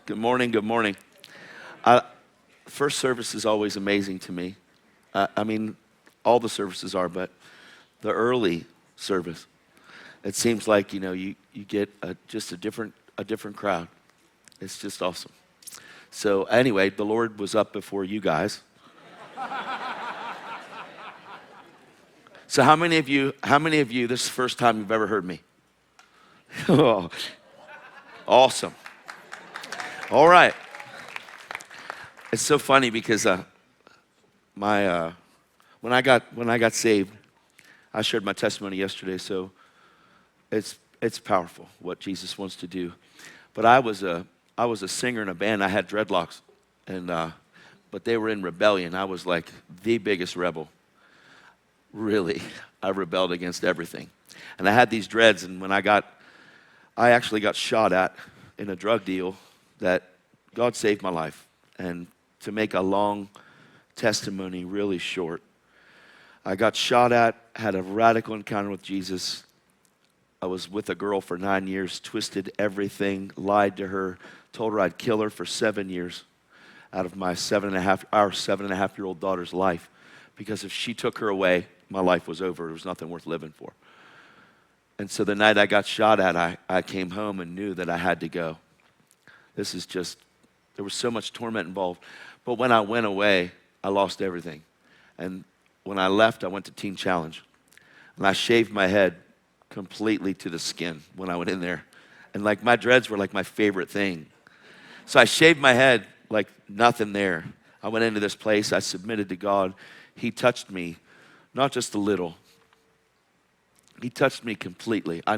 Good morning, good morning. I, First service is always amazing to me. I mean, all the services are, but the early service, it seems like, you get just a different crowd. It's just awesome. So anyway, the Lord was up before you guys. So how many of you, this is the first time you've ever heard me? Oh, awesome. All right. It's so funny because when I got saved, I shared my testimony yesterday. So it's powerful what Jesus wants to do. But I was a singer in a band. I had dreadlocks, but they were in rebellion. I was like the biggest rebel. Really, I rebelled against everything, and I had these dreads. And when I actually got shot at in a drug deal. That God saved my life. And to make a long testimony really short, I got shot at, had a radical encounter with Jesus. I was with a girl for 9 years, twisted everything, lied to her, told her I'd kill her for 7 years out of my 7.5-year-old daughter's life. Because if she took her away, my life was over. There was nothing worth living for. And so the night I got shot at, I came home and knew that I had to go. There was so much torment involved. But when I went away, I lost everything. And when I left, I went to Teen Challenge. And I shaved my head completely to the skin when I went in there. And like my dreads were like my favorite thing. So I shaved my head like nothing there. I went into this place, I submitted to God. He touched me, not just a little. He touched me completely. I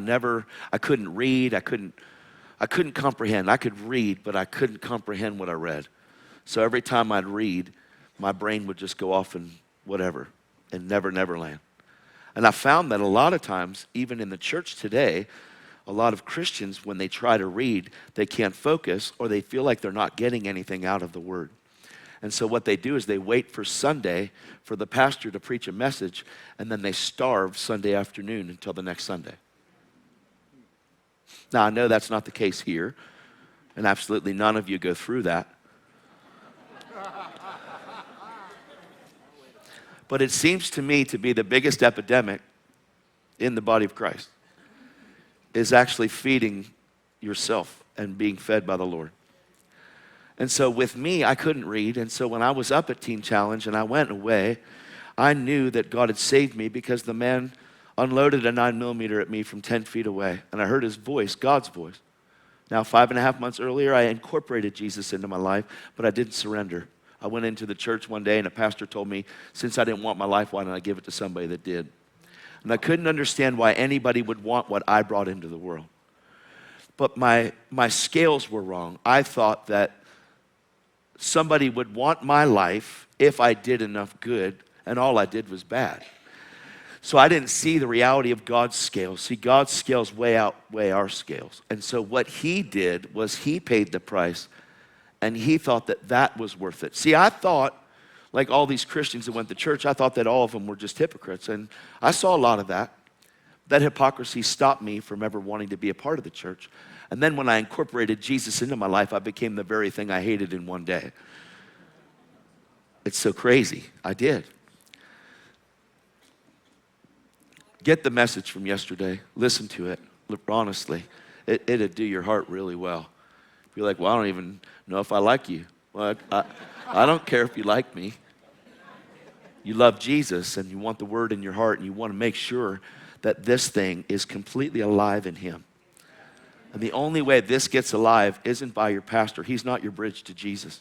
couldn't read, I couldn't comprehend. I could read, but I couldn't comprehend what I read. So every time I'd read, my brain would just go off and whatever, and never land. And I found that a lot of times, even in the church today, a lot of Christians, when they try to read, they can't focus or they feel like they're not getting anything out of the word. And so what they do is they wait for Sunday for the pastor to preach a message, and then they starve Sunday afternoon until the next Sunday. Now, I know that's not the case here, and absolutely none of you go through that. But it seems to me to be the biggest epidemic in the body of Christ is actually feeding yourself and being fed by the Lord. And so with me, I couldn't read, and so when I was up at Teen Challenge and I went away, I knew that God had saved me because the man unloaded a 9mm at me from 10 feet away. And I heard his voice, God's voice. Now, 5.5 months earlier, I incorporated Jesus into my life, but I didn't surrender. I went into the church one day and a pastor told me, since I didn't want my life, why didn't I give it to somebody that did? And I couldn't understand why anybody would want what I brought into the world. But my scales were wrong. I thought that somebody would want my life if I did enough good, and all I did was bad. So I didn't see the reality of God's scales. See, God's scales outweigh our scales. And so what he did was he paid the price, and he thought that was worth it. See, I thought, like all these Christians that went to church, I thought that all of them were just hypocrites. And I saw a lot of that. That hypocrisy stopped me from ever wanting to be a part of the church. And then when I incorporated Jesus into my life, I became the very thing I hated in one day. It's so crazy. I did. Get the message from yesterday. Listen to it. Look, honestly, it'd do your heart really well. You're like, well, I don't even know if I like you. Well, I don't care if you like me. You love Jesus and you want the word in your heart and you want to make sure that this thing is completely alive in him. And the only way this gets alive isn't by your pastor. He's not your bridge to Jesus.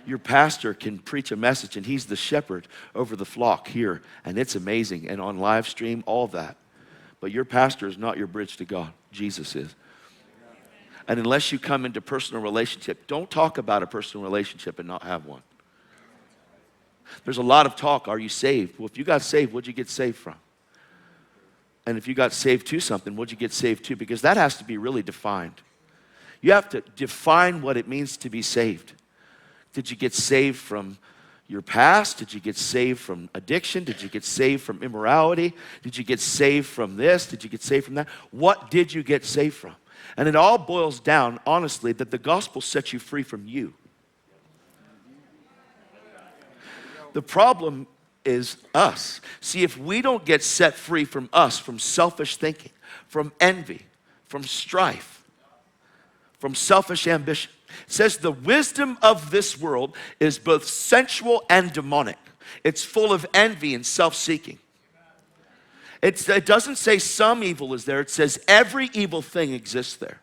Your pastor can preach a message and he's the shepherd over the flock here, and it's amazing, and on live stream, all that. But your pastor is not your bridge to God. Jesus is. And unless you come into personal relationship, don't talk about a personal relationship and not have one. There's a lot of talk, are you saved? Well, if you got saved, what'd you get saved from? And if you got saved to something, what'd you get saved to? Because that has to be really defined. You have to define what it means to be saved. Did you get saved from your past? Did you get saved from addiction? Did you get saved from immorality? Did you get saved from this? Did you get saved from that? What did you get saved from? And it all boils down, honestly, that the gospel sets you free from you. The problem is us. See, if we don't get set free from us, from selfish thinking, from envy, from strife, from selfish ambition, it says the wisdom of this world is both sensual and demonic. It's full of envy and self-seeking. It doesn't say some evil is there. It says every evil thing exists there.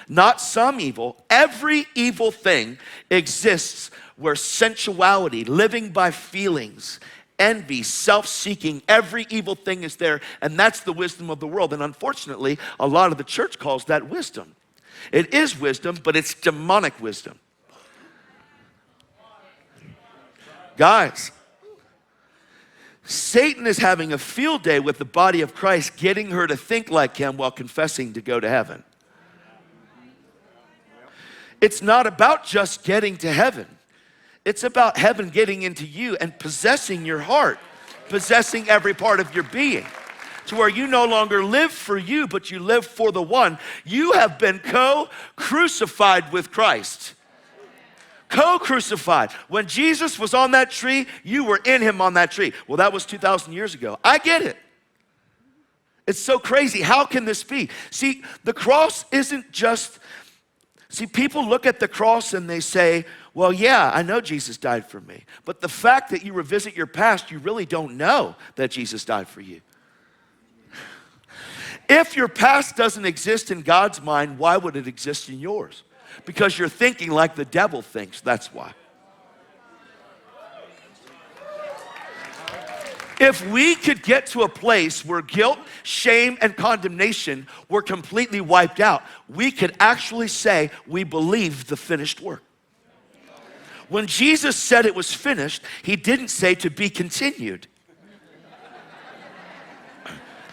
Not some evil. Every evil thing exists where sensuality, living by feelings, envy, self-seeking, every evil thing is there. And that's the wisdom of the world. And unfortunately, a lot of the church calls that wisdom. It is wisdom, but it's demonic wisdom. Guys, Satan is having a field day with the body of Christ, getting her to think like him while confessing to go to heaven. It's not about just getting to heaven. It's about heaven getting into you and possessing your heart, possessing every part of your being, to where you no longer live for you, but you live for the one. You have been co-crucified with Christ. Co-crucified. When Jesus was on that tree, you were in him on that tree. Well, that was 2,000 years ago. I get it. It's so crazy. How can this be? See, the cross isn't just, people look at the cross and they say, well, yeah, I know Jesus died for me. But the fact that you revisit your past, you really don't know that Jesus died for you. If your past doesn't exist in God's mind, why would it exist in yours? Because you're thinking like the devil thinks, that's why. If we could get to a place where guilt, shame, and condemnation were completely wiped out, we could actually say we believe the finished work. When Jesus said it was finished, he didn't say to be continued.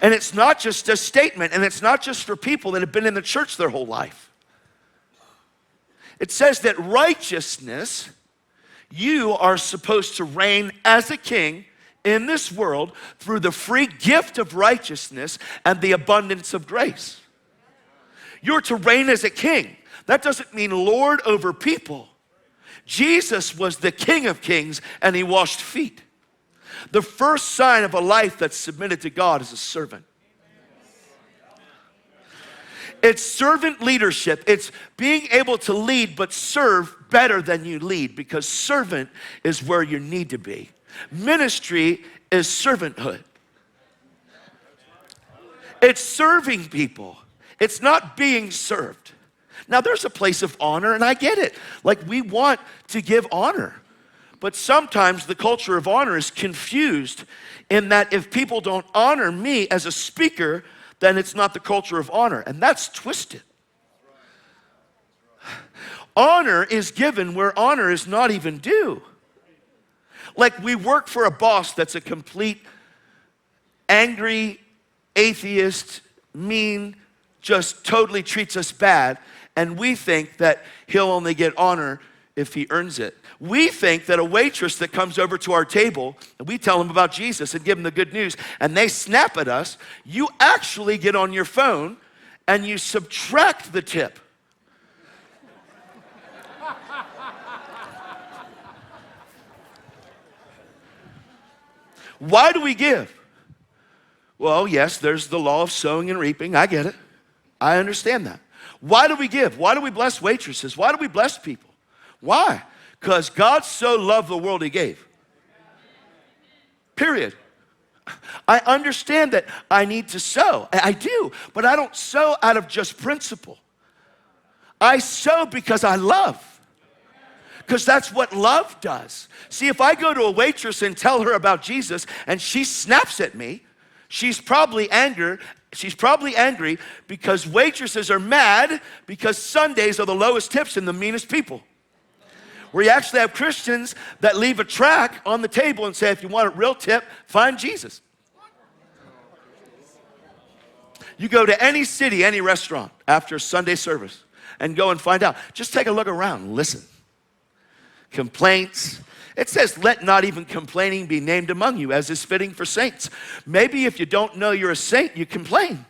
And it's not just a statement, and it's not just for people that have been in the church their whole life. It says that righteousness, you are supposed to reign as a king in this world through the free gift of righteousness and the abundance of grace. You're to reign as a king. That doesn't mean lord over people. Jesus was the King of Kings, and he washed feet. The first sign of a life that's submitted to God is a servant. It's servant leadership. It's being able to lead but serve better than you lead, because servant is where you need to be. Ministry is servanthood. It's serving people. It's not being served. Now, there's a place of honor, and I get it. Like, we want to give honor. But sometimes the culture of honor is confused in that if people don't honor me as a speaker, then it's not the culture of honor. And that's twisted. Honor is given where honor is not even due. Like, we work for a boss that's a complete angry, atheist, mean, just totally treats us bad, and we think that he'll only get honor if he earns it. We think that a waitress that comes over to our table, and we tell them about Jesus and give them the good news, and they snap at us, you actually get on your phone and you subtract the tip. Why do we give? Well, yes, there's the law of sowing and reaping. I get it. I understand that. Why do we give? Why do we bless waitresses? Why do we bless people? Why? Because God so loved the world he gave. Period. I understand that I need to sow. I do, but I don't sow out of just principle. I sow because I love. Because that's what love does. See, if I go to a waitress and tell her about Jesus and she snaps at me, she's probably angry because waitresses are mad because Sundays are the lowest tips and the meanest people. Where you actually have Christians that leave a track on the table and say, if you want a real tip, find Jesus. You go to any city, any restaurant after Sunday service and go and find out. Just take a look around and listen. Complaints. It says, let not even complaining be named among you, as is fitting for saints. Maybe if you don't know you're a saint, you complain.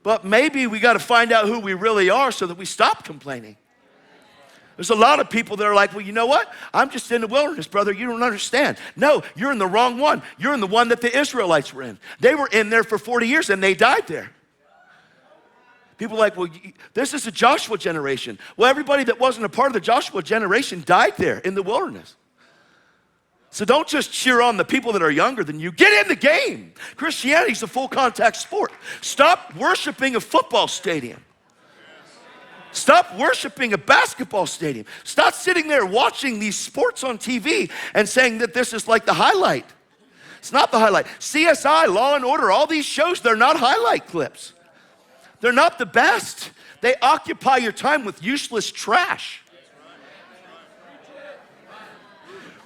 But maybe we got to find out who we really are so that we stop complaining. There's a lot of people that are like, well, you know what? I'm just in the wilderness, brother. You don't understand. No, you're in the wrong one. You're in the one that the Israelites were in. They were in there for 40 years and they died there. People are like, well, this is a Joshua generation. Well, everybody that wasn't a part of the Joshua generation died there in the wilderness. So don't just cheer on the people that are younger than you. Get in the game. Christianity's a full contact sport. Stop worshiping a football stadium. Stop worshiping a basketball stadium. Stop sitting there watching these sports on TV and saying that this is like the highlight. It's not the highlight. CSI, Law and Order, all these shows, they're not highlight clips. They're not the best. They occupy your time with useless trash.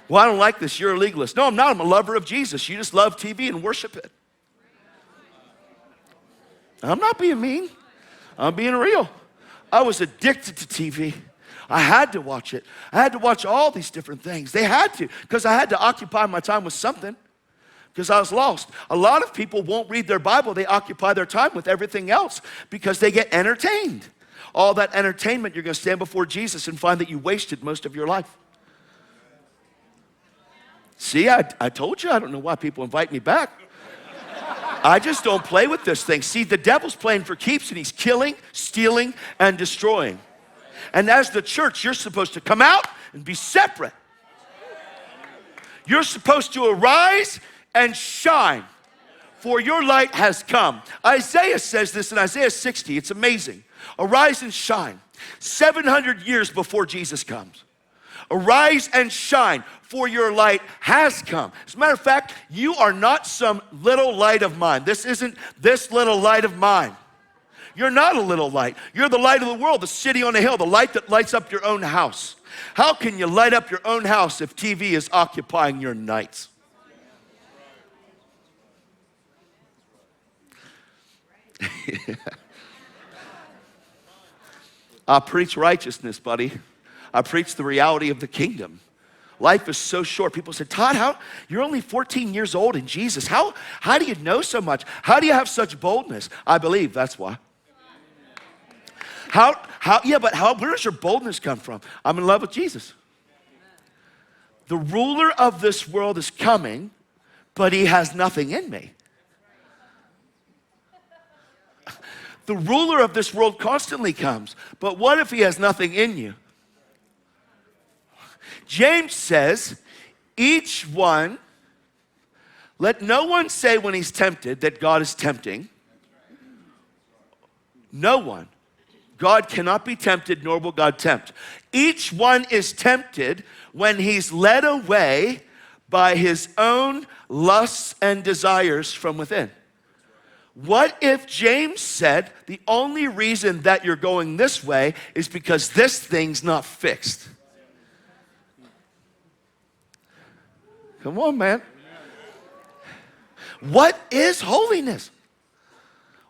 Well, I don't like this. You're a legalist. No, I'm not. I'm a lover of Jesus. You just love TV and worship it. I'm not being mean. I'm being real. I was addicted to TV. I had to watch it. I had to watch all these different things. They had to, because I had to occupy my time with something, because I was lost. A lot of people won't read their Bible. They occupy their time with everything else because they get entertained. All that entertainment, you're going to stand before Jesus and find that you wasted most of your life. See, I told you, I don't know why people invite me back. I just don't play with this thing. See, the devil's playing for keeps and he's killing, stealing, and destroying. And as the church, you're supposed to come out and be separate. You're supposed to arise and shine, for your light has come. Isaiah says this in Isaiah 60. It's amazing. Arise and shine. 700 years before Jesus comes. Arise and shine, for your light has come. As a matter of fact, you are not some little light of mine. This isn't this little light of mine. You're not a little light. You're the light of the world, the city on a hill, the light that lights up your own house. How can you light up your own house if TV is occupying your nights? I preach righteousness, buddy. I preach the reality of the kingdom. Life is so short. People say, Todd, you're only 14 years old in Jesus. How do you know so much? How do you have such boldness? I believe, that's why. Where does your boldness come from? I'm in love with Jesus. The ruler of this world is coming, but he has nothing in me. The ruler of this world constantly comes, but what if he has nothing in you? James says, each one, let no one say when he's tempted that God is tempting. No one. God cannot be tempted, nor will God tempt. Each one is tempted when he's led away by his own lusts and desires from within. What if James said the only reason that you're going this way is because this thing's not fixed? Come on, man. What is holiness?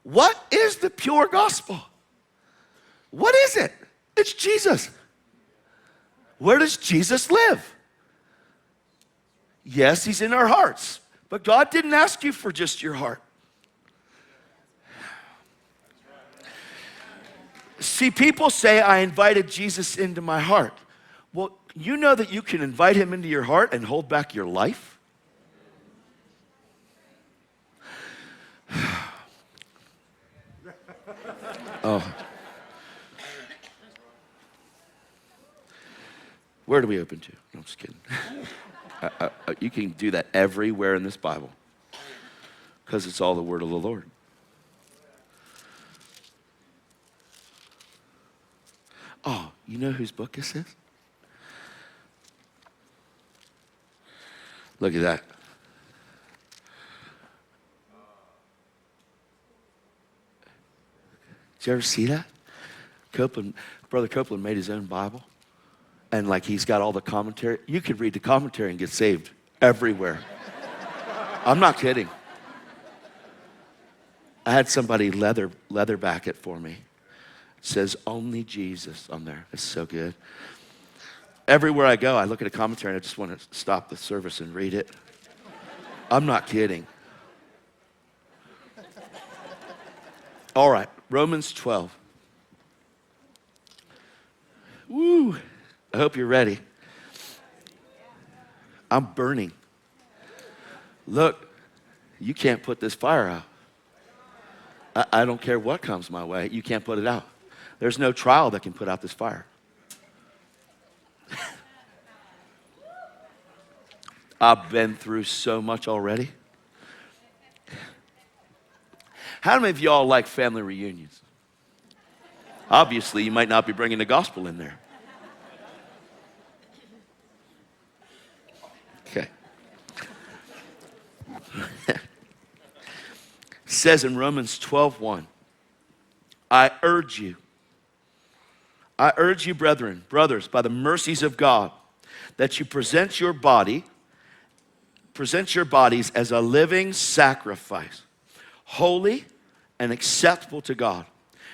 What is the pure gospel? What is it? It's Jesus. Where does Jesus live? Yes, he's in our hearts, but God didn't ask you for just your heart. See, people say, I invited Jesus into my heart. Well, you know that you can invite him into your heart and hold back your life? Oh. Where do we open to? No, I'm just kidding. You can do that everywhere in this Bible because it's all the word of the Lord. Oh, you know whose book this is? Look at that. Did you ever see that? Brother Copeland made his own Bible. And like he's got all the commentary. You could read the commentary and get saved everywhere. I'm not kidding. I had somebody leatherback it for me. It says only Jesus on there. It's so good. Everywhere I go, I look at a commentary and I just want to stop the service and read it. I'm not kidding. All right. Romans 12. Woo. I hope you're ready. I'm burning. Look, you can't put this fire out. I don't care what comes my way. You can't put it out. There's no trial that can put out this fire. I've been through so much already. How many of y'all like family reunions? Obviously, you might not be bringing the gospel in there. Okay. Says in Romans 12:1, I urge you, brothers, by the mercies of God, that you present your bodies as a living sacrifice, holy and acceptable to God,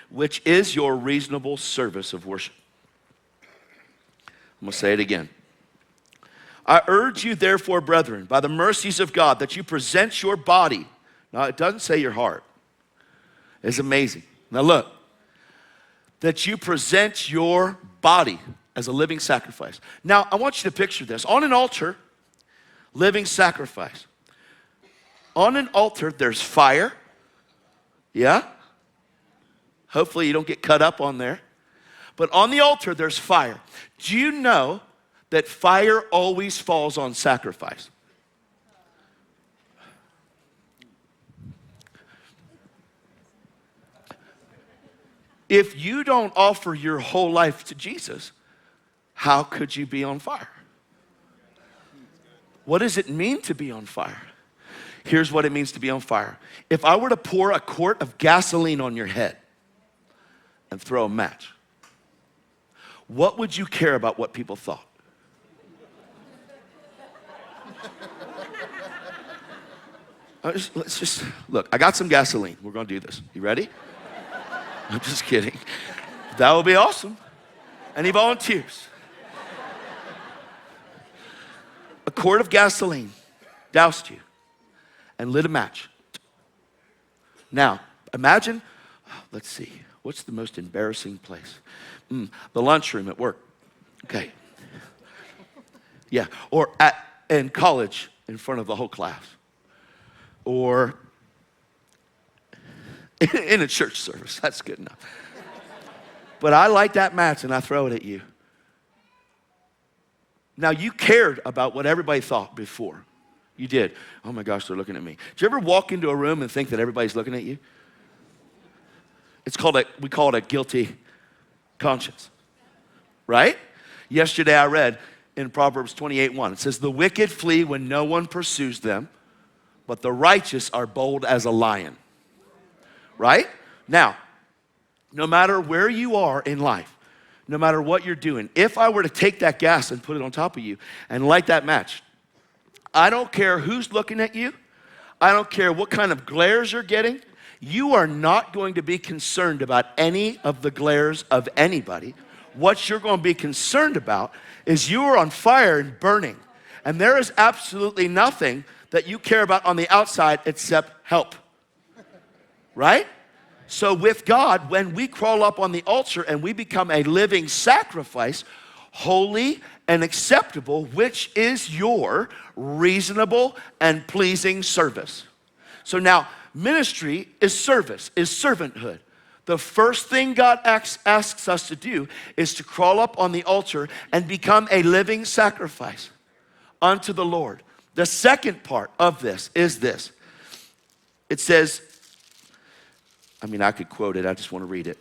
which is your reasonable service of worship. I'm going to say it again. I urge you, therefore, brethren, by the mercies of God, that you present your body. Now, it doesn't say your heart. It's amazing. Now, look. That you present your body as a living sacrifice. Now, I want you to picture this. On an altar, living sacrifice. On an altar, there's fire. Yeah? Hopefully you don't get cut up on there. But on the altar, there's fire. Do you know that fire always falls on sacrifice? If you don't offer your whole life to Jesus, how could you be on fire? What does it mean to be on fire? Here's what it means to be on fire. If I were to pour a quart of gasoline on your head and throw a match, what would you care about what people thought? Let's just, look, I got some gasoline. We're going to do this. You ready? I'm just kidding. That would be awesome. Any volunteers? A quart of gasoline doused you and lit a match. Now, imagine, let's see, what's the most embarrassing place? The lunchroom at work. Okay. Yeah, or in college in front of the whole class. Or in a church service. That's good enough. But I light that match and I throw it at you. Now, you cared about what everybody thought before. You did. Oh my gosh, they're looking at me. Did you ever walk into a room and think that everybody's looking at you? We call it a guilty conscience. Right? Yesterday I read in Proverbs 28:1. It says, the wicked flee when no one pursues them, but the righteous are bold as a lion. Right? Now, no matter where you are in life, no matter what you're doing, if I were to take that gas and put it on top of you and light that match, I don't care who's looking at you. I don't care what kind of glares you're getting. You are not going to be concerned about any of the glares of anybody. What you're going to be concerned about is you are on fire and burning. And there is absolutely nothing that you care about on the outside except help. Right? So with God, when we crawl up on the altar and we become a living sacrifice, holy and acceptable, which is your reasonable and pleasing service. So now, ministry is service, is servanthood. The first thing God asks us to do is to crawl up on the altar and become a living sacrifice unto the Lord. The second part of this is this. It says, I could quote it, I just want to read it.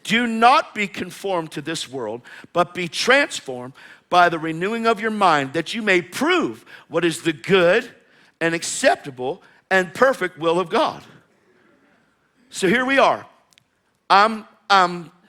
Do not be conformed to this world, but be transformed by the renewing of your mind, that you may prove what is the good and acceptable and perfect will of God. So here we are. I'm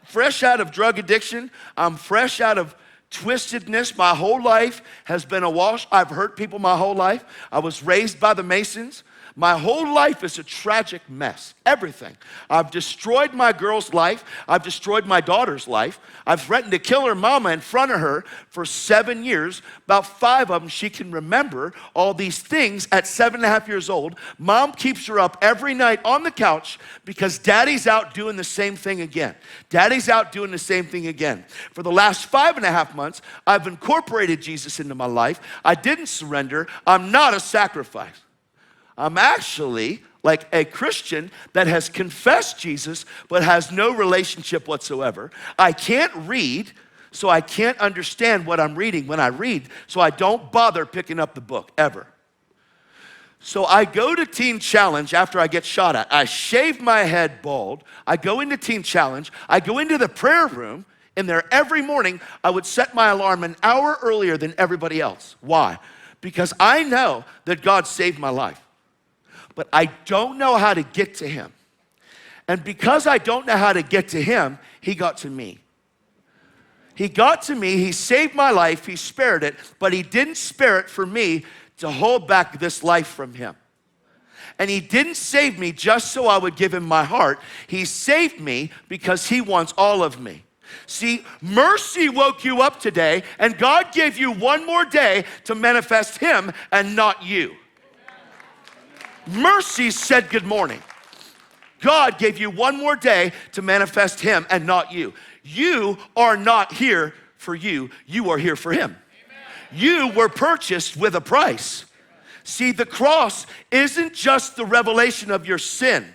fresh out of drug addiction. I'm fresh out of twistedness. My whole life has been awash. I've hurt people my whole life. I was raised by the Masons. My whole life is a tragic mess. Everything. I've destroyed my girl's life. I've destroyed my daughter's life. I've threatened to kill her mama in front of her for 7 years. About 5 of them she can remember all these things at 7.5 years old. Mom keeps her up every night on the couch because daddy's out doing the same thing again. Daddy's out doing the same thing again. For the last 5.5 months, I've incorporated Jesus into my life. I didn't surrender. I'm not a sacrifice. I'm actually like a Christian that has confessed Jesus but has no relationship whatsoever. I can't read, so I can't understand what I'm reading when I read, so I don't bother picking up the book ever. So I go to Teen Challenge after I get shot at. I shave my head bald. I go into Teen Challenge. I go into the prayer room. In there every morning, I would set my alarm an hour earlier than everybody else. Why? Because I know that God saved my life. But I don't know how to get to him. And because I don't know how to get to him, he got to me. He got to me, he saved my life, he spared it, but he didn't spare it for me to hold back this life from him. And he didn't save me just so I would give him my heart. He saved me because he wants all of me. See, mercy woke you up today, and God gave you one more day to manifest him and not you. Mercy said good morning. God gave you one more day to manifest him and not you. You are not here for you. You are here for him. You were purchased with a price. See, the cross isn't just the revelation of your sin.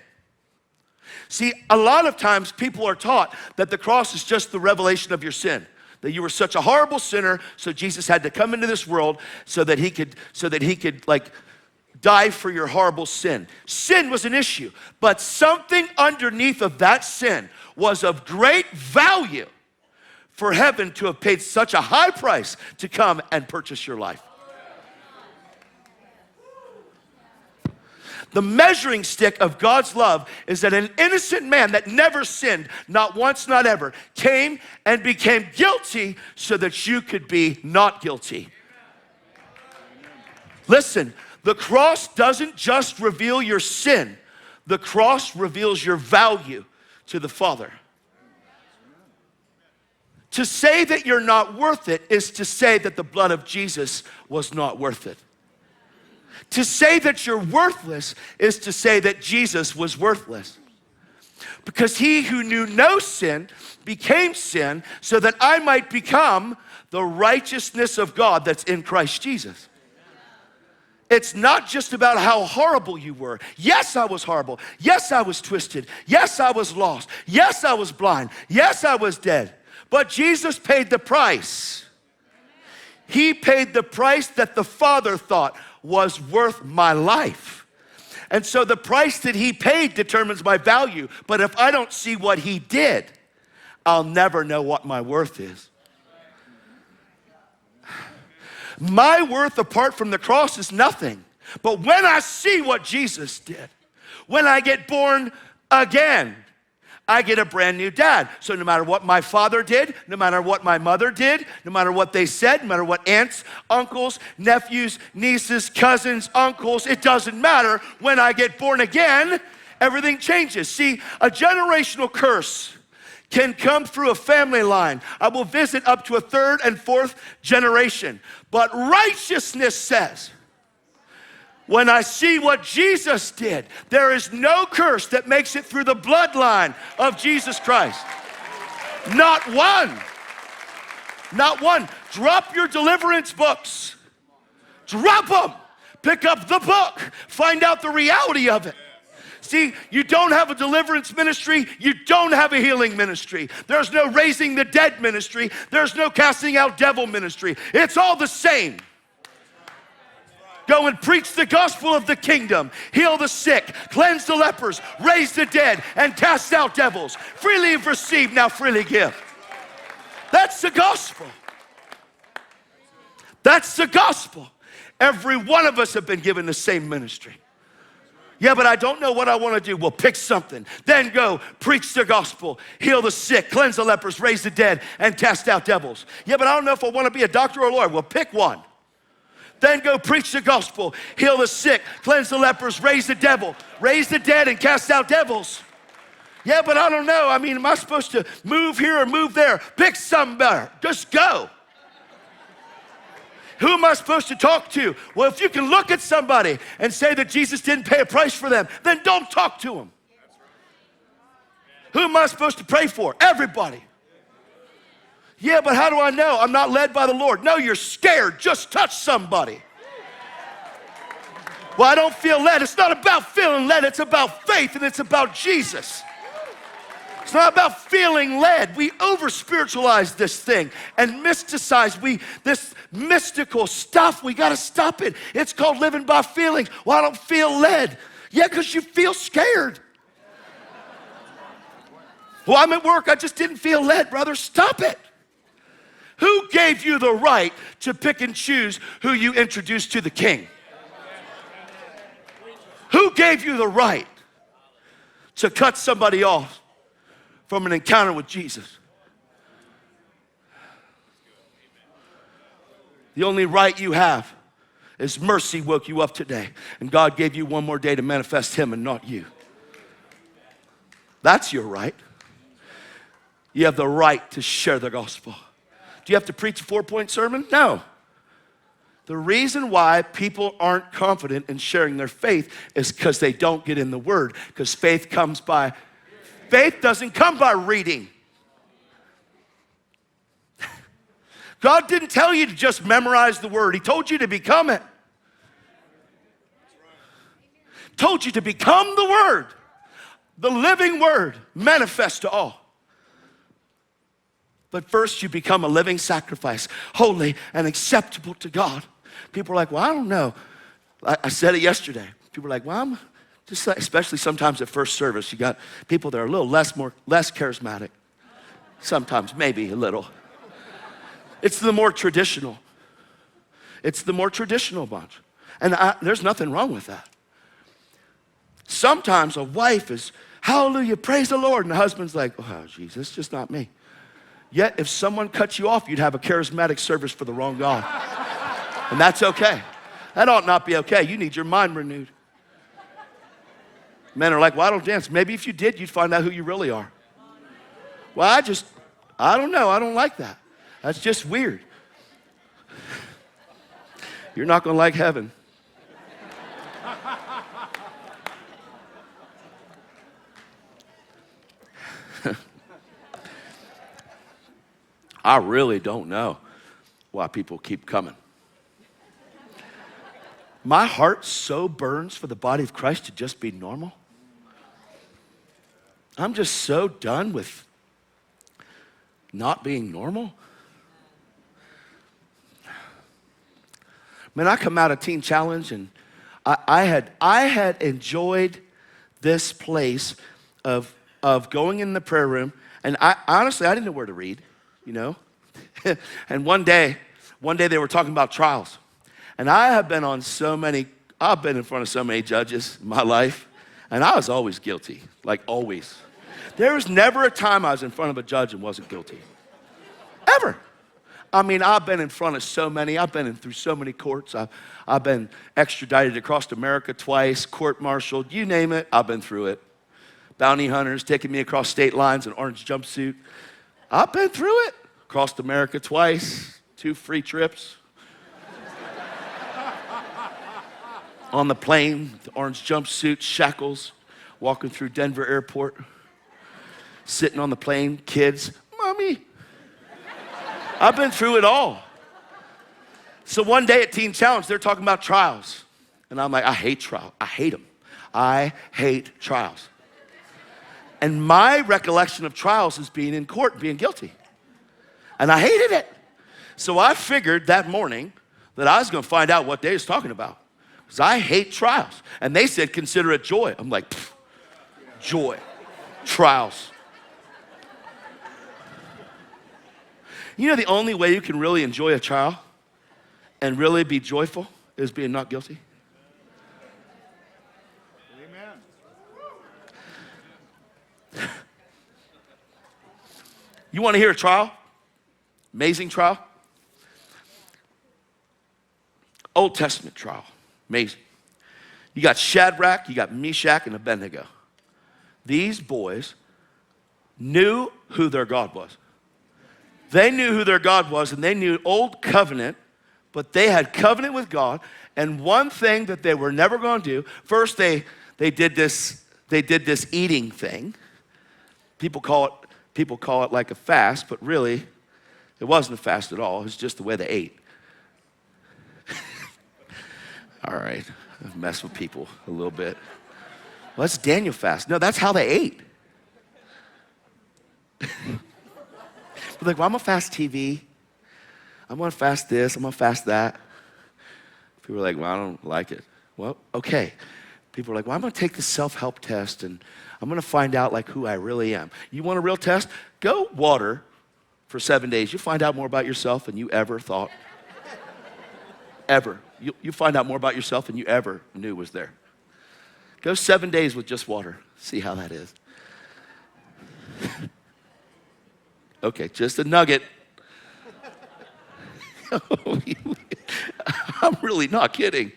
See, a lot of times people are taught that the cross is just the revelation of your sin. That you were such a horrible sinner, so Jesus had to come into this world so that he could like die for your horrible sin. Sin was an issue, but something underneath of that sin was of great value for heaven to have paid such a high price to come and purchase your life. The measuring stick of God's love is that an innocent man that never sinned, not once, not ever, came and became guilty so that you could be not guilty. Listen, the cross doesn't just reveal your sin. The cross reveals your value to the Father. To say that you're not worth it is to say that the blood of Jesus was not worth it. To say that you're worthless is to say that Jesus was worthless. Because he who knew no sin became sin so that I might become the righteousness of God that's in Christ Jesus. It's not just about how horrible you were. Yes, I was horrible. Yes, I was twisted. Yes, I was lost. Yes, I was blind. Yes, I was dead. But Jesus paid the price. He paid the price that the Father thought was worth my life. And so the price that he paid determines my value. But if I don't see what he did, I'll never know what my worth is. My worth apart from the cross is nothing. But when I see what Jesus did, when I get born again, I get a brand new dad. So no matter what my father did, no matter what my mother did, no matter what they said, no matter what aunts, uncles, nephews, nieces, cousins, uncles, it doesn't matter. When I get born again, everything changes. See, a generational curse can come through a family line. I will visit up to a 3rd and 4th generation. But righteousness says, when I see what Jesus did, there is no curse that makes it through the bloodline of Jesus Christ. Not one. Not one. Drop your deliverance books. Drop them. Pick up the book. Find out the reality of it. See, you don't have a deliverance ministry, you don't have a healing ministry. There's no raising the dead ministry. There's no casting out devil ministry. It's all the same. Go and preach the gospel of the kingdom. Heal the sick, cleanse the lepers, raise the dead, and cast out devils. Freely you've received, now freely give. That's the gospel. That's the gospel. Every one of us have been given the same ministry. Yeah, but I don't know what I want to do. Well, pick something. Then go preach the gospel, heal the sick, cleanse the lepers, raise the dead, and cast out devils. Yeah, but I don't know if I want to be a doctor or a lawyer. Well, pick one. Then go preach the gospel, heal the sick, cleanse the lepers, raise the dead and cast out devils. Yeah, but I don't know. I mean, am I supposed to move here or move there? Pick somebody. Just go. Who am I supposed to talk to? Well, if you can look at somebody and say that Jesus didn't pay a price for them, then don't talk to them. Who am I supposed to pray for? Everybody. Yeah, but how do I know? I'm not led by the Lord. No, you're scared. Just touch somebody. Well, I don't feel led. It's not about feeling led. It's about faith, and it's about Jesus. It's not about feeling led. We over-spiritualize this thing and mysticize. This mystical stuff, we got to stop it. It's called living by feelings. Well, I don't feel led. Yeah, because you feel scared. Well, I'm at work. I just didn't feel led, brother. Stop it. Who gave you the right to pick and choose who you introduce to the king? Who gave you the right to cut somebody off from an encounter with Jesus? The only right you have is mercy woke you up today, and God gave you one more day to manifest him and not you. That's your right. You have the right to share the gospel. Do you have to preach a 4-point sermon? No. The reason why people aren't confident in sharing their faith is because they don't get in the Word. Because faith doesn't come by reading. God didn't tell you to just memorize the Word. He told you to become it. Told you to become the Word. The living Word manifest to all. But first you become a living sacrifice, holy and acceptable to God. People are like, well, I don't know. I said it yesterday. People are like, well, I'm just like, especially sometimes at first service, you got people that are a little less charismatic. Sometimes, maybe a little. It's the more traditional. It's the more traditional bunch. And there's nothing wrong with that. Sometimes a wife is, hallelujah, praise the Lord. And the husband's like, oh, Jesus, it's just not me. Yet, if someone cuts you off, you'd have a charismatic service for the wrong God. And that's okay. That ought not be okay. You need your mind renewed. Men are like, well, I don't dance. Maybe if you did, you'd find out who you really are. Well, I don't know. I don't like that. That's just weird. You're not going to like heaven. I really don't know why people keep coming. My heart so burns for the body of Christ to just be normal. I'm just so done with not being normal. Man, I come out of Teen Challenge and I had enjoyed this place of going in the prayer room, and honestly I didn't know where to read. You know? And one day they were talking about trials. And I've been in front of so many judges in my life, and I was always guilty, like always. There was never a time I was in front of a judge and wasn't guilty. Ever. I mean, I've been in front of so many. I've been through so many courts. I've been extradited across America twice, court-martialed, you name it, I've been through it. Bounty hunters taking me across state lines in orange jumpsuit. I've been through it. Crossed America twice, 2 free trips. On the plane, the orange jumpsuit, shackles, walking through Denver airport, sitting on the plane, kids, mommy. I've been through it all. So one day at Teen Challenge, they're talking about trials. And I'm like, I hate trials. I hate them. I hate trials. And my recollection of trials is being in court, being guilty. And I hated it. So I figured that morning that I was going to find out what they was talking about. Because I hate trials. And they said, consider it joy. I'm like, joy, trials. You know the only way you can really enjoy a trial and really be joyful is being not guilty? Amen. You want to hear a trial? Amazing trial. Old Testament trial. Amazing. You got Shadrach, you got Meshach, and Abednego. These boys knew who their God was. They knew who their God was, and they knew old covenant, but they had covenant with God. And one thing that they were never going to do, first they did this eating thing. People call it like a fast, but really it wasn't a fast at all. It was just the way they ate. All right, I've messed with people a little bit. Well, that's Daniel fast. No, that's how they ate. But like, well, I'm gonna fast TV. I'm gonna fast this. I'm gonna fast that. People are like, well, I don't like it. Well, okay. People are like, well, I'm gonna take the self-help test and I'm gonna find out like who I really am. You want a real test? Go water for 7 days. You'll find out more about yourself than you ever thought. Ever. You find out more about yourself than you ever knew was there. Go 7 days with just water. See how that is. Okay, just a nugget. I'm really not kidding.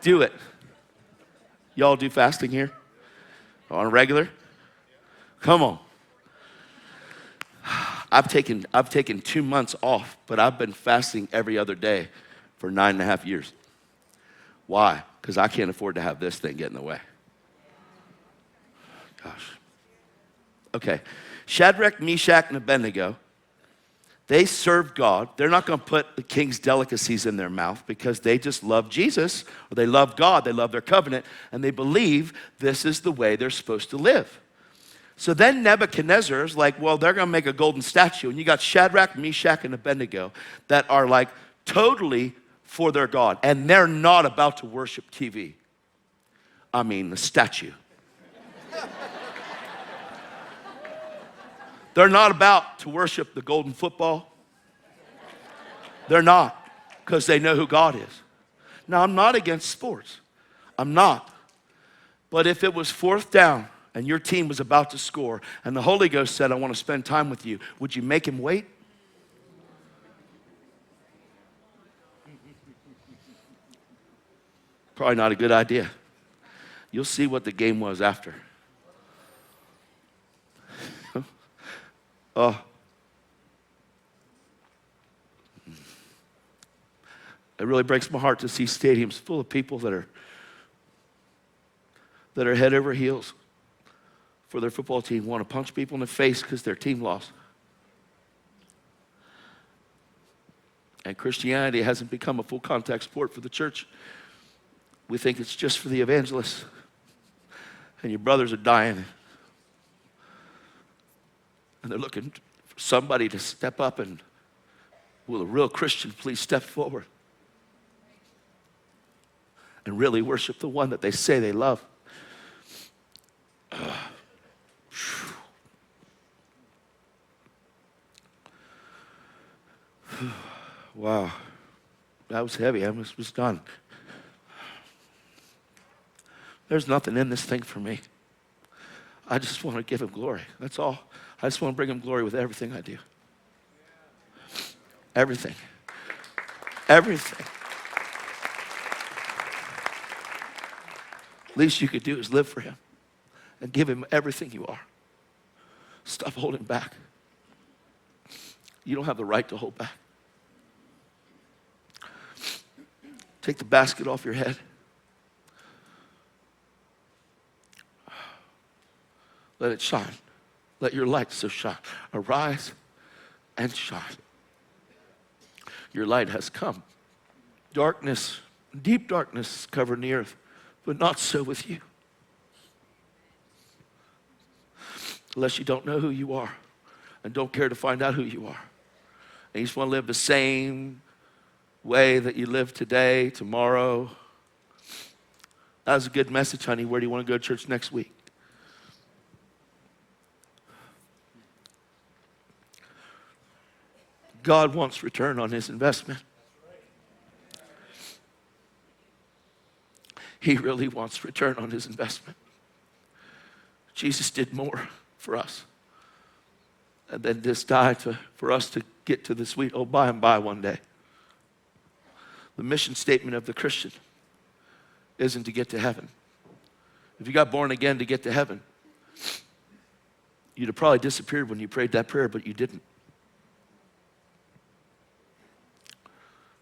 Do it. Y'all do fasting here? On a regular? Come on. I've taken 2 months off, but I've been fasting every other day for 9.5 years. Why? Because I can't afford to have this thing get in the way. Gosh. Okay. Shadrach, Meshach, and Abednego, they served God. They're not going to put the king's delicacies in their mouth because they just love Jesus, or they love God, they love their covenant, and they believe this is the way they're supposed to live. So then Nebuchadnezzar is like, well, they're going to make a golden statue. And you got Shadrach, Meshach, and Abednego that are like totally for their God. And they're not about to worship TV. I mean, the statue. They're not about to worship the golden football. They're not, because they know who God is. Now, I'm not against sports. I'm not. But if it was 4th down and your team was about to score and the Holy Ghost said, I want to spend time with you, would you make him wait? Probably not a good idea. You'll see what the game was after. Oh. It really breaks my heart to see stadiums full of people that are head over heels for their football team, want to punch people in the face because their team lost. And Christianity hasn't become a full contact sport for the church. We think it's just for the evangelists. And your brothers are dying. And they're looking for somebody to step up and, will a real Christian please step forward and really worship the one that they say they love. Wow, that was heavy. I was done. There's nothing in this thing for me. I just want to give him glory. That's all. I just want to bring him glory with everything I do. Everything. Everything. Least you could do is live for him and give him everything you are. Stop holding back. You don't have the right to hold back. Take the basket off your head. Let it shine. Let your light so shine. Arise and shine. Your light has come. Darkness, deep darkness is covering the earth, but not so with you. Unless you don't know who you are and don't care to find out who you are. And you just want to live the same way that you live today, tomorrow. That was a good message, honey. Where do you want to go to church next week? God wants return on his investment. He really wants return on his investment. Jesus did more for us. And then just died for us to get to the sweet old by and by one day. The mission statement of the Christian isn't to get to heaven. If you got born again to get to heaven, you'd have probably disappeared when you prayed that prayer, but you didn't.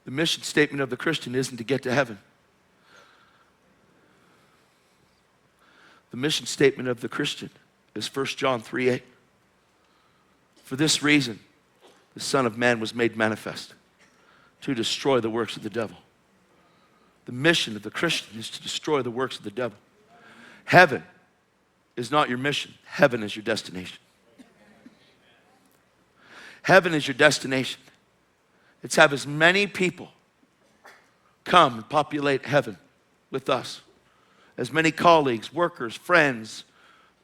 The mission statement of the Christian isn't to get to heaven. The mission statement of the Christian is 1 John 3:8. For this reason, the Son of Man was made manifest, to destroy the works of the devil. The mission of the Christian is to destroy the works of the devil. Heaven is not your mission. Heaven is your destination. Heaven is your destination. It's have as many people come and populate heaven with us. As many colleagues, workers, friends,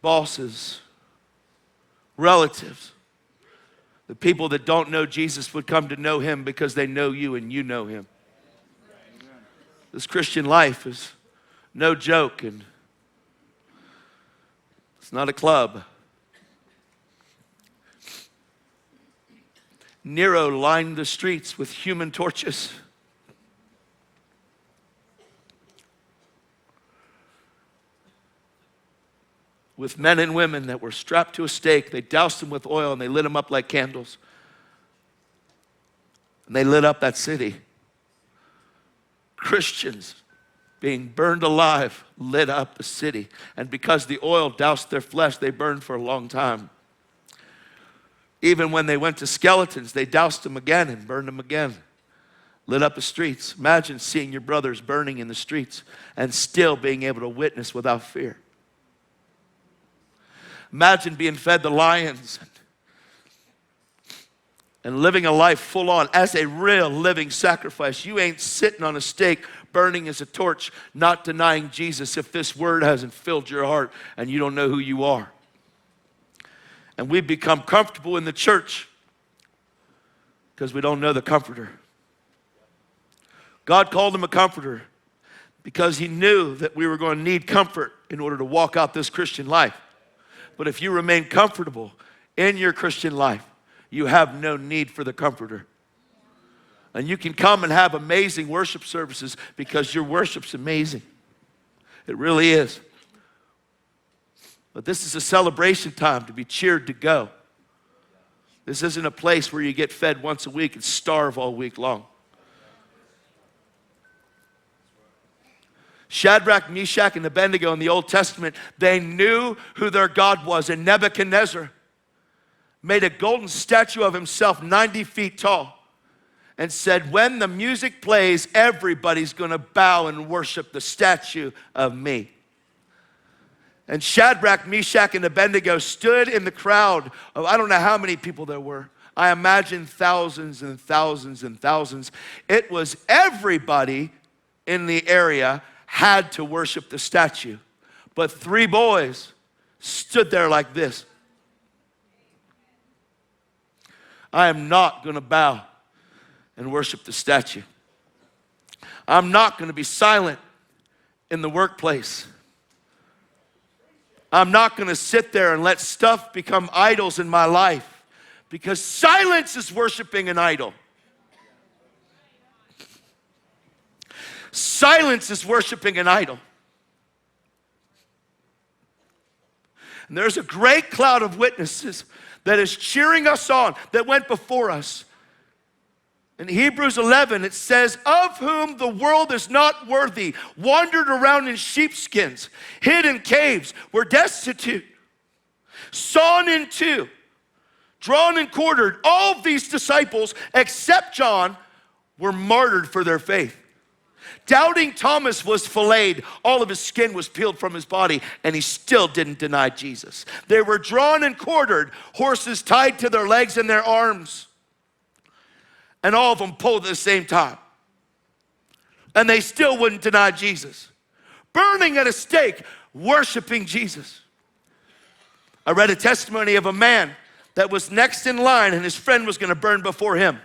bosses, relatives. The people that don't know Jesus would come to know him because they know you and you know him. This Christian life is no joke, and it's not a club. Nero lined the streets with human torches. With men and women that were strapped to a stake. They doused them with oil and they lit them up like candles. And they lit up that city. Christians being burned alive lit up the city. And because the oil doused their flesh, they burned for a long time. Even when they went to skeletons, they doused them again and burned them again. Lit up the streets. Imagine seeing your brothers burning in the streets and still being able to witness without fear. Imagine being fed the lions and living a life full on as a real living sacrifice. You ain't sitting on a stake burning as a torch, not denying Jesus if this word hasn't filled your heart and you don't know who you are. And we become comfortable in the church because we don't know the comforter. God called him a comforter because he knew that we were going to need comfort in order to walk out this Christian life. But if you remain comfortable in your Christian life, you have no need for the comforter. And you can come and have amazing worship services because your worship's amazing. It really is. But this is a celebration time to be cheered to go. This isn't a place where you get fed once a week and starve all week long. Shadrach, Meshach, and Abednego in the Old Testament, they knew who their God was. And Nebuchadnezzar made a golden statue of himself 90 feet tall and said, when the music plays, everybody's going to bow and worship the statue of me. And Shadrach, Meshach, and Abednego stood in the crowd of I don't know how many people there were. I imagine thousands and thousands and thousands. It was everybody in the area had to worship the statue. But 3 boys stood there like this. I am not going to bow and worship the statue. I'm not going to be silent in the workplace. I'm not going to sit there and let stuff become idols in my life, because silence is worshiping an idol. Silence is worshiping an idol. And there's a great cloud of witnesses that is cheering us on, that went before us. In Hebrews 11, it says, of whom the world is not worthy, wandered around in sheepskins, hid in caves, were destitute, sawn in two, drawn and quartered. All of these disciples, except John, were martyred for their faith. Doubting Thomas was filleted. All of his skin was peeled from his body, and he still didn't deny Jesus. They were drawn and quartered, horses tied to their legs and their arms. And all of them pulled at the same time. And they still wouldn't deny Jesus. Burning at a stake, worshiping Jesus. I read a testimony of a man that was next in line, and his friend was going to burn before him.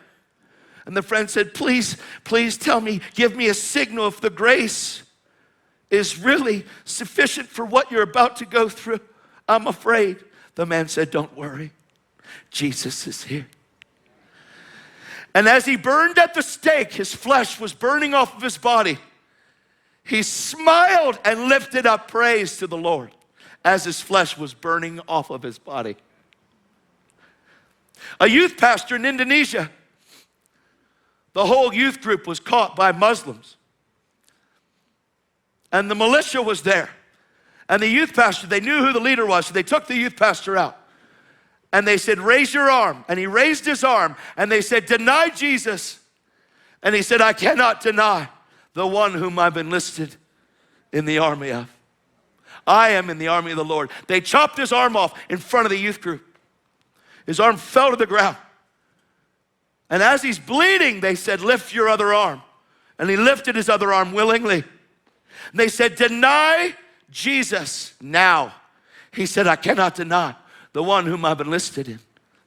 And the friend said, please tell me, give me a signal if the grace is really sufficient for what you're about to go through. I'm afraid. The man said, don't worry. Jesus is here. And as he burned at the stake, his flesh was burning off of his body. He smiled and lifted up praise to the Lord as his flesh was burning off of his body. A youth pastor in Indonesia, the whole youth group was caught by Muslims. And the militia was there. And the youth pastor, they knew who the leader was, so they took the youth pastor out. And they said, raise your arm. And he raised his arm. And they said, deny Jesus. And he said, I cannot deny the one whom I've enlisted in the army of. I am in the army of the Lord. They chopped his arm off in front of the youth group. His arm fell to the ground. And as he's bleeding, they said, lift your other arm. And he lifted his other arm willingly. And they said, deny Jesus now. He said, I cannot deny the one whom I've enlisted in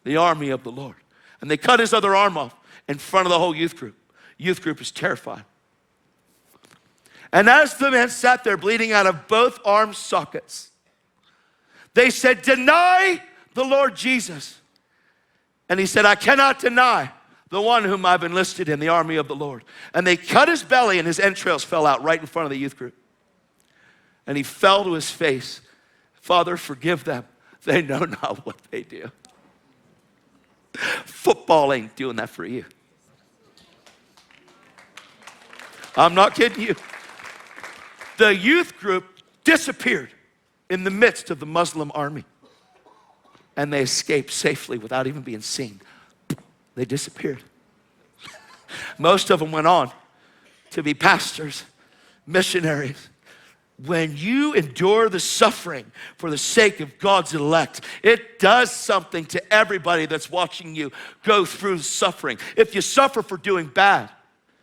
the army of the Lord. And they cut his other arm off in front of the whole youth group. Youth group is terrified. And as the man sat there bleeding out of both arm sockets, they said, deny the Lord Jesus. And he said, I cannot deny the one whom I've enlisted in the army of the Lord. And they cut his belly and his entrails fell out right in front of the youth group. And he fell to his face. Father, forgive them. They know not what they do. Football ain't doing that for you. I'm not kidding you. The youth group disappeared in the midst of the Muslim army. And they escaped safely without even being seen. They disappeared. Most of them went on to be pastors, missionaries. When you endure the suffering for the sake of God's elect, it does something to everybody that's watching you go through suffering. If you suffer for doing bad,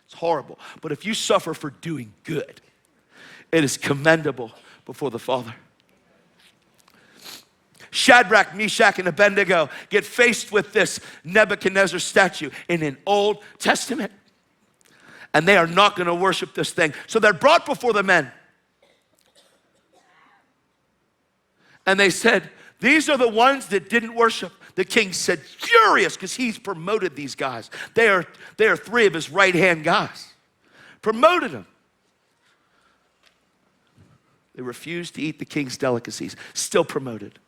it's horrible. But if you suffer for doing good, it is commendable before the Father. Shadrach, Meshach, and Abednego get faced with this Nebuchadnezzar statue in an Old Testament. And they are not going to worship this thing. So they're brought before the men. And they said, these are the ones that didn't worship. The king said, furious, because he's promoted these guys. They are three of his right-hand guys. Promoted them. They refused to eat the king's delicacies. Still promoted.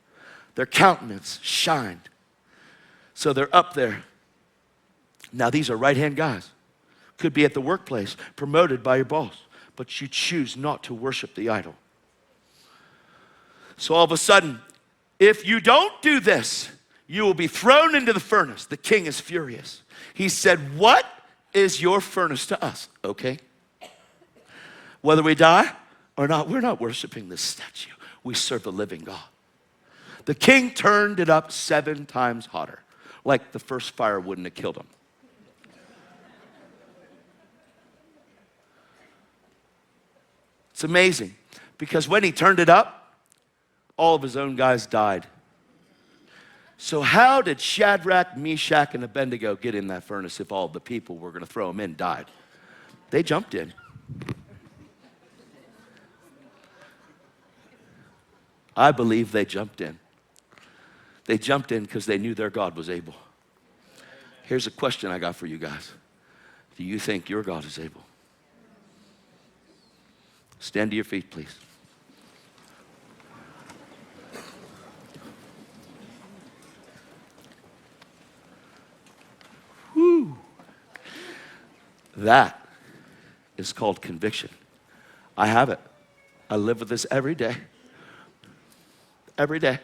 Their countenance shined. So they're up there. Now these are right-hand guys. Could be at the workplace, promoted by your boss. But you choose not to worship the idol. So all of a sudden, if you don't do this, you will be thrown into the furnace. The king is furious. He said, what is your furnace to us? Okay. Whether we die or not, we're not worshiping this statue. We serve the living God. The king turned it up 7 times hotter, like the first fire wouldn't have killed him. It's amazing, because when he turned it up, all of his own guys died. So how did Shadrach, Meshach, and Abednego get in that furnace if all the people were going to throw them in died? They jumped in. I believe they jumped in. They jumped in because they knew their God was able. Here's a question I got for you guys. Do you think your God is able? Stand to your feet, please. Whew. That is called conviction. I have it. I live with this every day. Every day.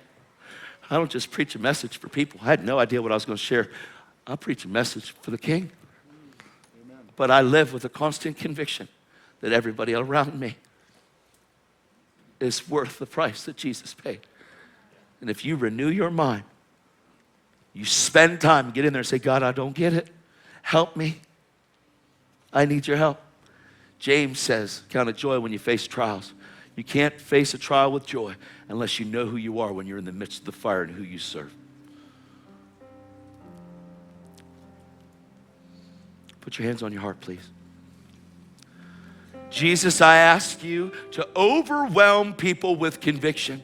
I don't just preach a message for people. I had no idea what I was going to share. I preach a message for the King. Amen. But I live with a constant conviction that everybody around me is worth the price that Jesus paid. And if you renew your mind, you spend time, get in there and say, God, I don't get it. Help me. I need your help. James says, count it joy when you face trials. You can't face a trial with joy unless you know who you are when you're in the midst of the fire and who you serve. Put your hands on your heart, please. Jesus, I ask you to overwhelm people with conviction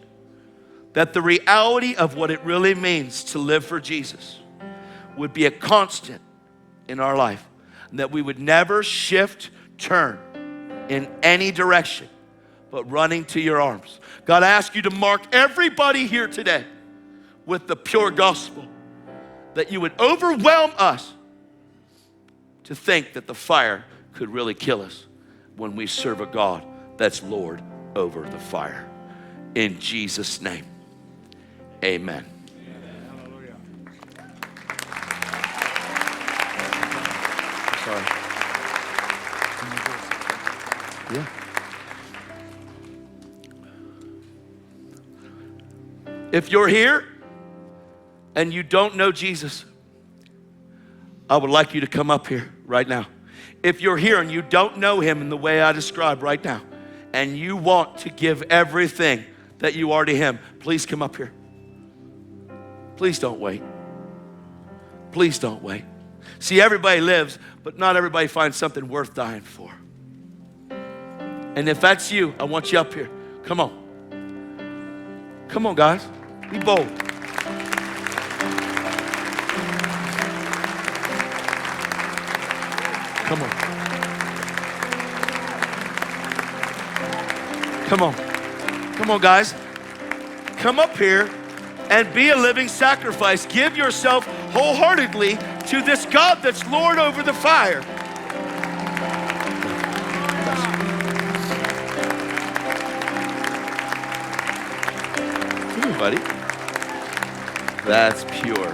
that the reality of what it really means to live for Jesus would be a constant in our life, and that we would never shift, turn in any direction, but running to your arms. God, I ask you to mark everybody here today with the pure gospel, that you would overwhelm us to think that the fire could really kill us when we serve a God that's Lord over the fire. In Jesus' name, amen. Hallelujah. Sorry. Yeah. If you're here and you don't know Jesus, I would like you to come up here right now. If you're here and you don't know him in the way I described right now, and you want to give everything that you are to him, please come up here. Please don't wait. Please don't wait. See, everybody lives, but not everybody finds something worth dying for. And if that's you, I want you up here. Come on. Come on, guys. Be bold. Come on. Come on. Come on, guys. Come up here and be a living sacrifice. Give yourself wholeheartedly to this God that's Lord over the fire. Come here, buddy. That's pure.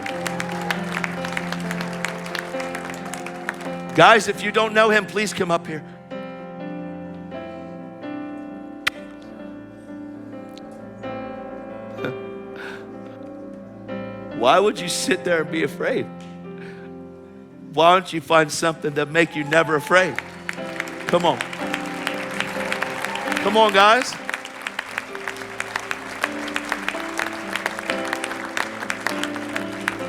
Guys, if you don't know him, please come up here. Why would you sit there and be afraid? Why don't you find something that make you never afraid? Come on. Come on, guys.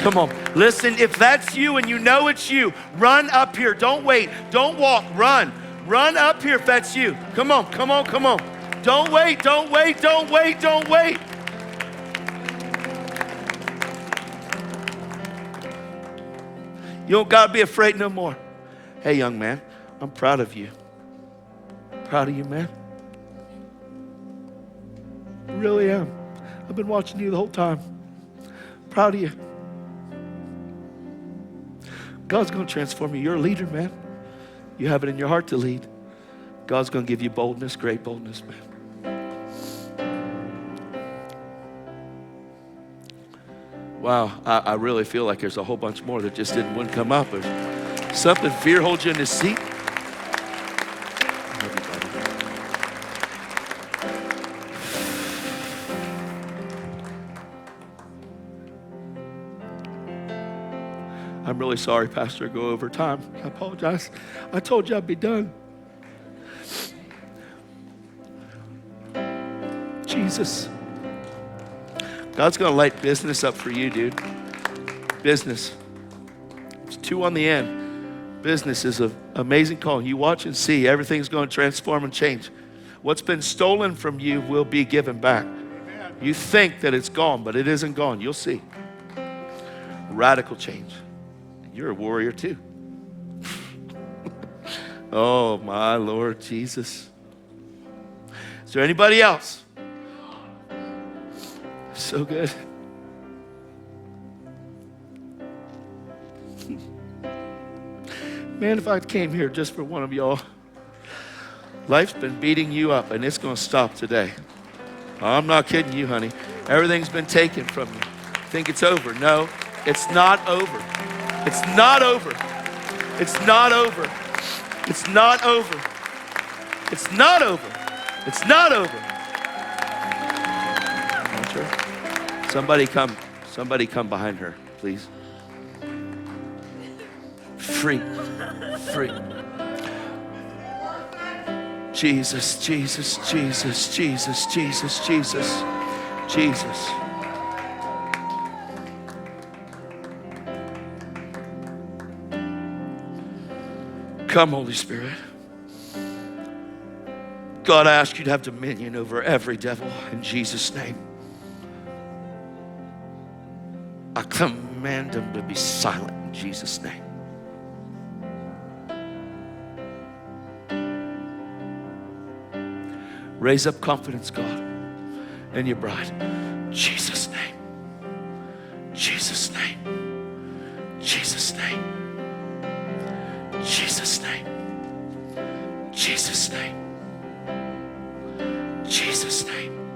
Come on. Listen, if that's you and you know it's you, run up here. Don't wait. Don't walk. Run. Run up here if that's you. Come on, come on, come on. Don't wait, don't wait, don't wait, don't wait. You don't got to be afraid no more. Hey, young man, I'm proud of you. Proud of you, man. I really am. I've been watching you the whole time. Proud of you. God's going to transform you. You're a leader, man. You have it in your heart to lead. God's going to give you boldness, great boldness, man. Wow, I really feel like there's a whole bunch more that just wouldn't come up. Or something, fear holds you in this seat. I'm really sorry, Pastor, I go over time. I apologize. I told you I'd be done. Jesus. God's going to light business up for you, dude. Business. It's 2 on the end. Business is an amazing call. You watch and see. Everything's going to transform and change. What's been stolen from you will be given back. You think that it's gone, but it isn't gone. You'll see. Radical change. You're a warrior too. Oh, my Lord Jesus. Is there anybody else? So good. Man, if I came here just for one of y'all, life's been beating you up and it's going to stop today. I'm not kidding you, honey. Everything's been taken from you. Think it's over. No, it's not over. It's not over. It's not over. It's not over. It's not over. It's not over. Somebody come behind her, please. Free. Free. Jesus, Jesus, Jesus, Jesus, Jesus, Jesus, Jesus. Come, Holy Spirit. God, I ask you to have dominion over every devil in Jesus' name. I command them to be silent in Jesus' name. Raise up confidence, God, in your bride. Jesus' name. Jesus' name. Jesus' name. Jesus' name. Jesus' name. Jesus' name.